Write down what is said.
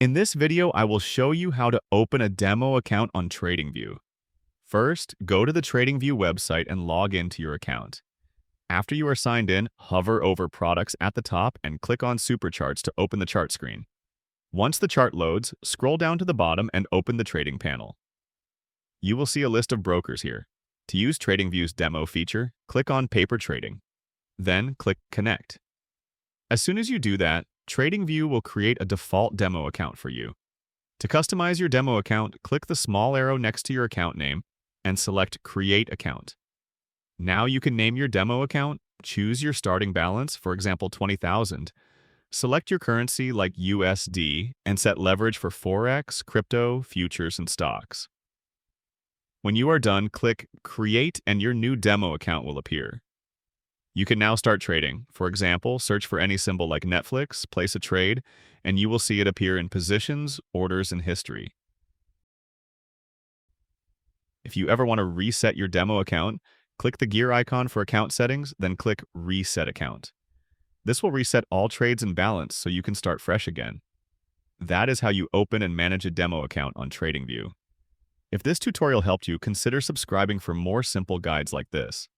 In this video, I will show you how to open a demo account on TradingView. First, go to the TradingView website and log into your account. After you are signed in, hover over Products at the top and click on Supercharts to open the chart screen. Once the chart loads, scroll down to the bottom and open the trading panel. You will see a list of brokers here. To use TradingView's demo feature, click on Paper Trading. Then click Connect. As soon as you do that, TradingView will create a default demo account for you. To customize your demo account, click the small arrow next to your account name and select Create Account. Now you can name your demo account, choose your starting balance, for example 20,000, select your currency like USD, and set leverage for Forex, crypto, futures, and stocks. When you are done, click Create and your new demo account will appear. You can now start trading. For example, search for any symbol like Netflix, place a trade, and you will see it appear in positions, orders, and history. If you ever want to reset your demo account, click the gear icon for account settings, then click Reset Account. This will reset all trades and balance so you can start fresh again. That is how you open and manage a demo account on TradingView. If this tutorial helped you, consider subscribing for more simple guides like this.